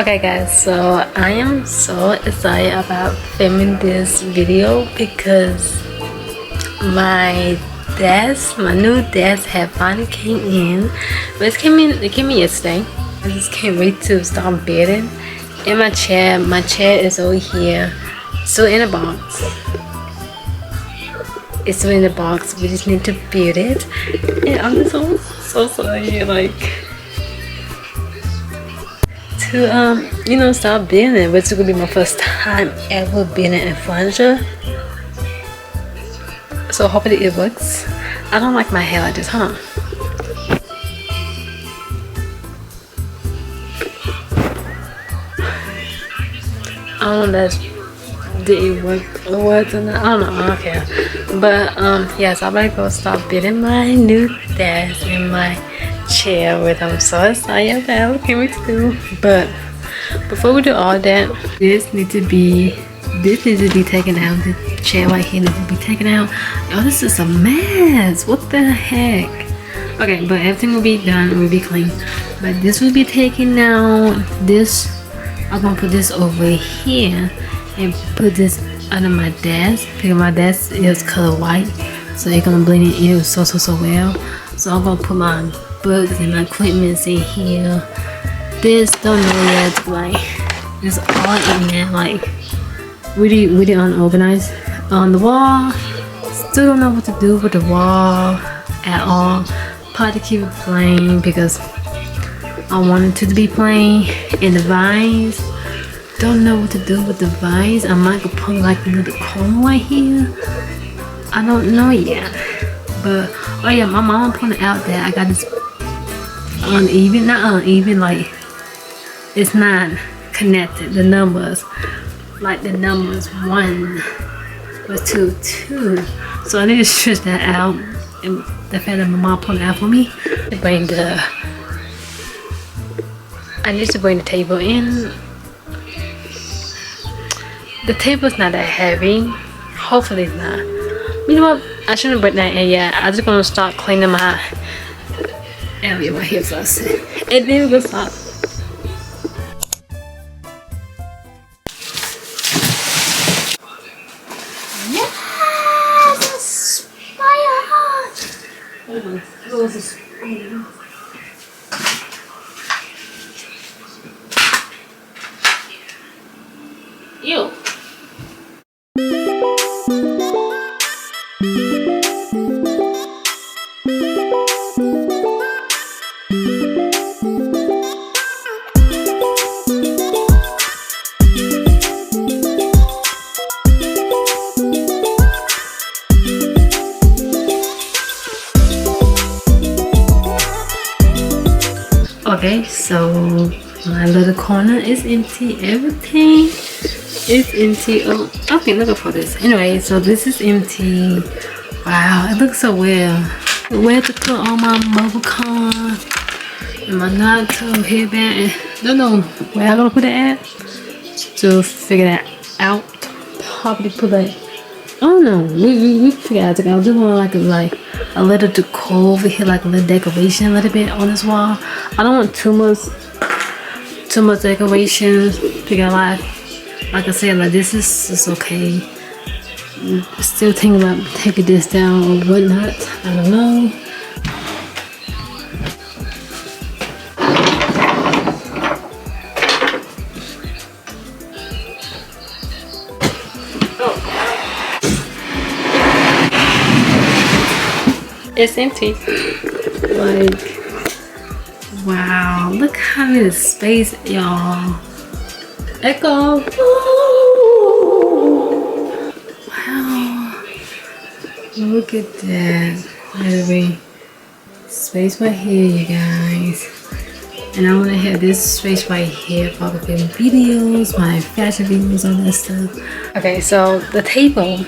Okay guys, so I am so excited about filming this video because my new desk have finally came in. But it came in yesterday. I just can't wait to start building. And my chair is over here, still in a box. It's still in the box. We just need to build it. And I'm just so sorry, like, to you know, start building, which is gonna be my first time ever building in furniture. So hopefully it works. I don't like my hair like this, huh? I don't know if it worked or not. I don't know. I don't care. But yes, I'm gonna go start building my new desk and my chair, with I'm so excited about. Can't wait to do. But before we do all that, this needs to be taken out. The chair right here needs to be taken out. Oh, this is a mess. What the heck? Okay, but everything will be done, will be clean. But this will be taken out. This, I'm gonna put this over here and put this under my desk because my desk is color white, so it's gonna blend it in so well. So I'm gonna put my books and my equipment in here. This don't know yet, like it's all in there, like really unorganized. On the wall, still don't know what to do with the wall at all. Probably keep it plain because I want it to be plain. And the vines, don't know what to do with the vines. I might go put like another corner right here. I don't know yet. But oh yeah, my mom pointed out that I got this uneven, not uneven, like it's not connected. The numbers, like the numbers 1 was 2. So I need to stretch that out. And the fact that my mom pointed out for me, I need to bring the table in. The table's not that heavy. Hopefully it's not. You know what? I shouldn't bring that in yet. I'm just gonna start cleaning my area right here first. And then we're gonna start. Yes! Fire! Oh my God, it's fire. Ew. Okay, so my little corner is empty. Everything is empty. Oh, okay, looking for this. Anyway, so this is empty. Wow, it looks so well. Where to put all my bubble gum and my naruto headband. Don't know where I'm gonna put it at to figure that out. Probably put like, I don't know. We figure out. I was doing like a little decor over here, like a little decoration, a little bit on this wall. I don't want too much decorations. Figure out like I said, like this is okay. Still thinking about taking this down or whatnot. I don't know. It's empty. Like, wow, look how much space, y'all. Echo. Wow. Look at that. Literally. Space right here, you guys. And I want to have this space right here for the videos, my fashion videos, all that stuff. Okay, so the table.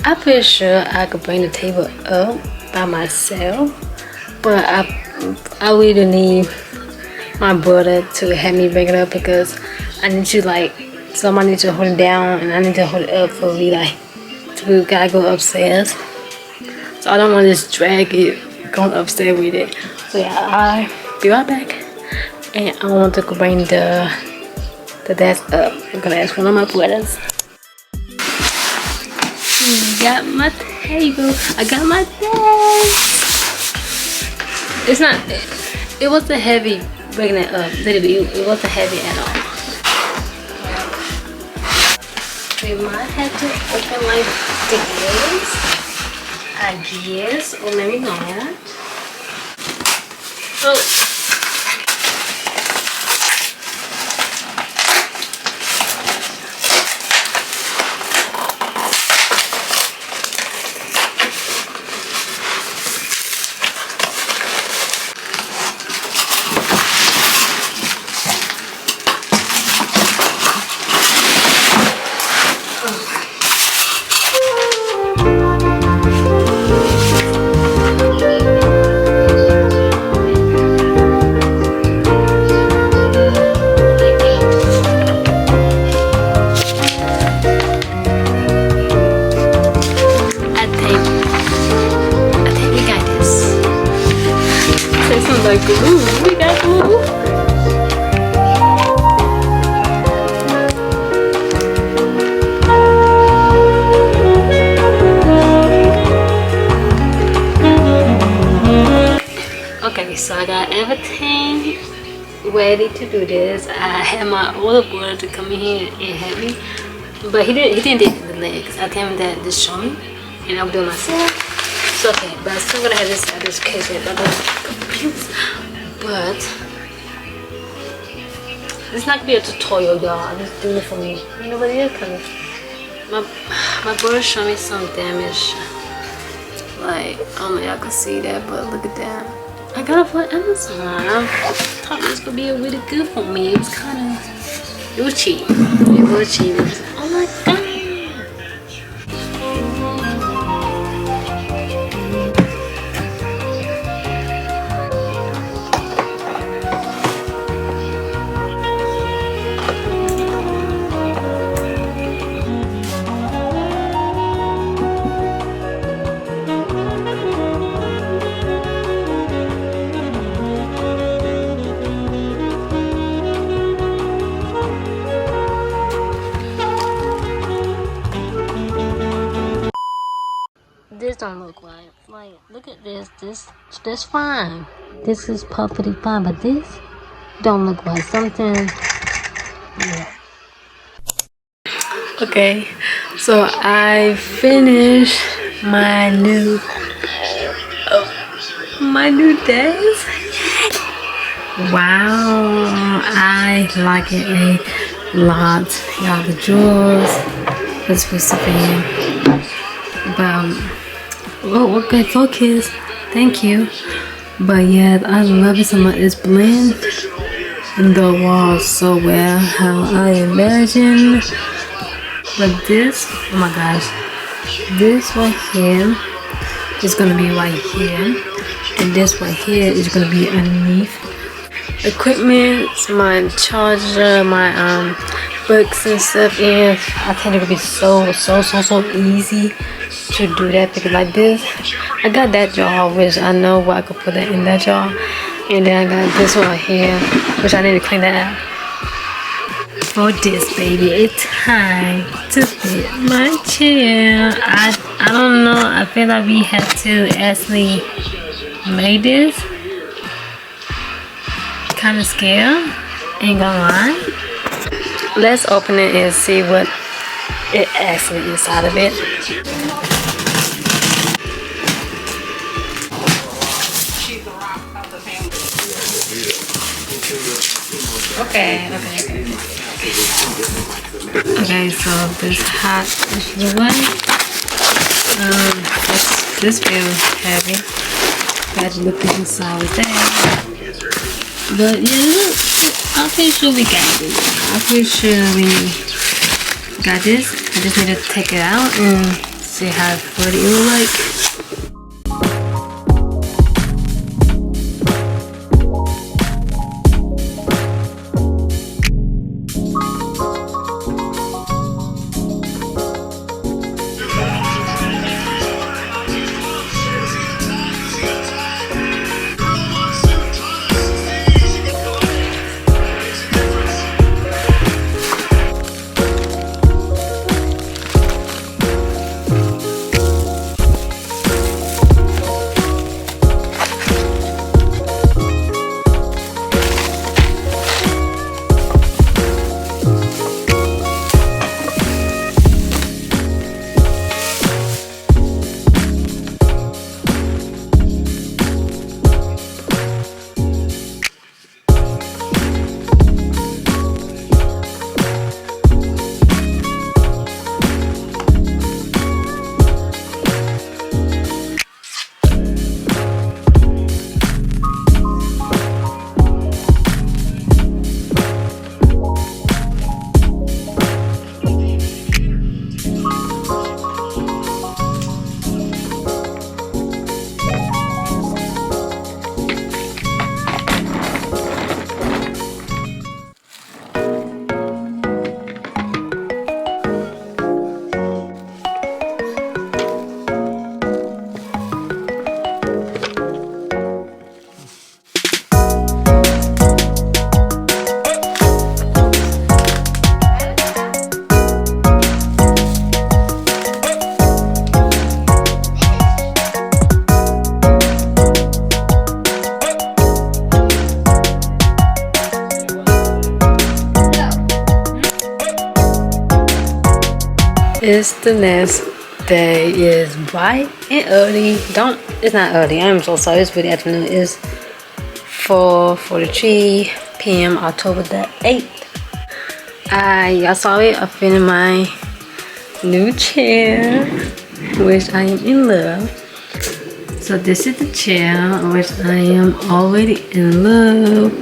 I'm pretty sure I could bring the table up by myself, but I really need my brother to help me bring it up because I need to somebody needs to hold it down and I need to hold it up for me we gotta go upstairs. So I don't want to just drag it going upstairs with it. So yeah, I'll be right back. And I want to go bring the desk up. I'm gonna ask one of my brothers. Got my table. I got my desk. It wasn't heavy bringing it up. Literally, it wasn't heavy at all. We might have to open like this, I guess, or maybe not. Oh. Like glue, we got glue. Okay, so I got everything ready to do this. I had my older brother to come in here and help me, but he didn't do the legs. I told him that just show me, and I'll do it myself. It's okay, but I'm still gonna have this case here. But it's not gonna be a tutorial, y'all. I'm just doing it for me. You know what it is? Cause my brother showed me some damage. Like, I don't know if y'all can see that, but look at that. I got it from Amazon. I thought it was gonna be really good for me. It was cheap. It was cheap. Oh my god. This don't look right. Like, look at this. This fine. This is perfectly fine, but this don't look right. Something. Yeah. Okay, so I finished my new desk. Wow, I like it a lot. Y'all, the drawers, the specific. But oh, okay, focus. Thank you. But yeah, I love it so much. It's blend in the walls so well how I imagine. But this, oh my gosh, this right here is gonna be right here, and this right here is gonna be underneath. Equipment, my charger, my books and stuff. And I think it would be so easy to do that because like this, I got that jar which I know where I could put that in that jar, and then I got this one here which I need to clean that out. For this baby, it's time to fit my chair. I don't know, I feel like we have to actually make this. Kind of scared, ain't gonna lie. Let's open it and see what it actually inside of it. Okay. Okay, so this hat is the one. This feels heavy. Got to look inside with that. But yeah, look, I'm pretty sure we got this. I'm pretty sure we got this. I just need to take it out and see what it will like. It's the next day. Is bright and early. It's not early. I'm so sorry. It's really afternoon. It's 4:43 p.m. October the 8th. Y'all saw it. I finished my new chair, which I am in love. So this is the chair, which I am already in love.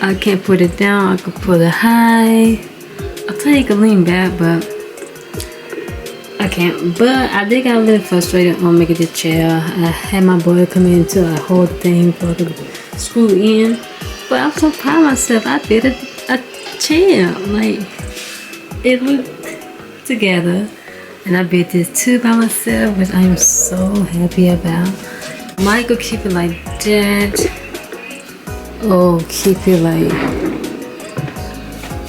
I can't put it down. I can put it high. I tell you can lean back, but I can't. But I did get a little frustrated on making the chair. I had my boy come in to a whole thing for the screw in. But I'm so proud of myself. I did a chair. Like, it looked together. And I did this too by myself, which I am so happy about. Might go keep it like that. Oh, keep it like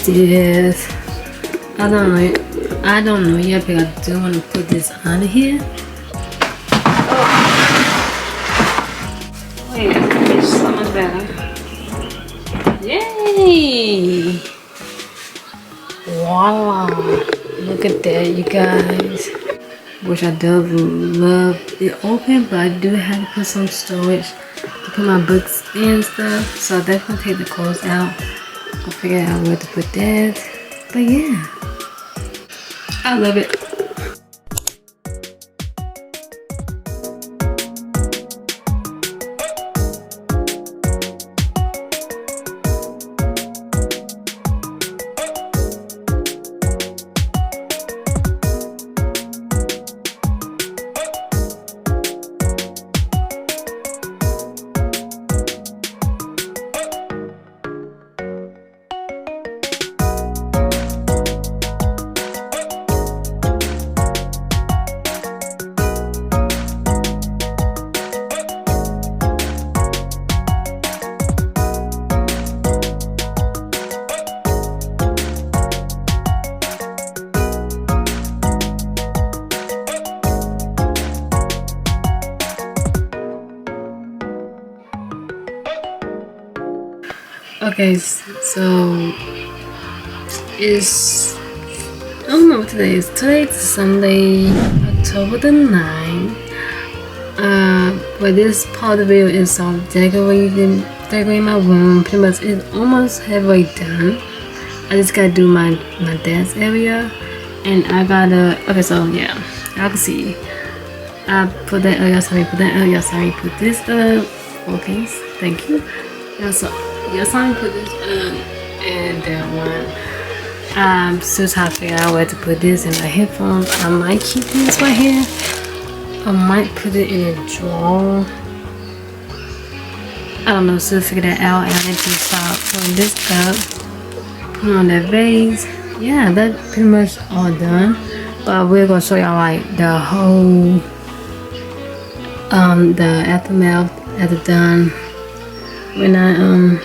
this. I don't know yet, but I do want to put this on here. Oh, wait, it's so much better. Yay! Voila! Look at that, you guys. Which I do love it open, but I do have to put some storage to put my books in and stuff. So I'll definitely take the clothes out. I'll figure out where to put that. But yeah, I love it. Okay, so it's, I don't know what today is. Today's Sunday, October the 9th. But this part of the video is decorating my room. Pretty much it's almost halfway done. I just gotta do my dance area, and I gotta. Okay, so yeah, y'all can see. I put that. Oh, y'all saw me put that. Oh, y'all saw me put this up. Focus. Thank you. Y'all saw me put this up, and that one. I'm still trying to figure out where to put this in my headphones. I might keep this right here. I might put it in a drawer. I don't know, still figure that out. And I need to start putting this up. Put on that vase. Yeah, that's pretty much all done. But we're gonna show y'all like the whole the aftermath after done when I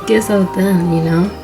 get so done, you know.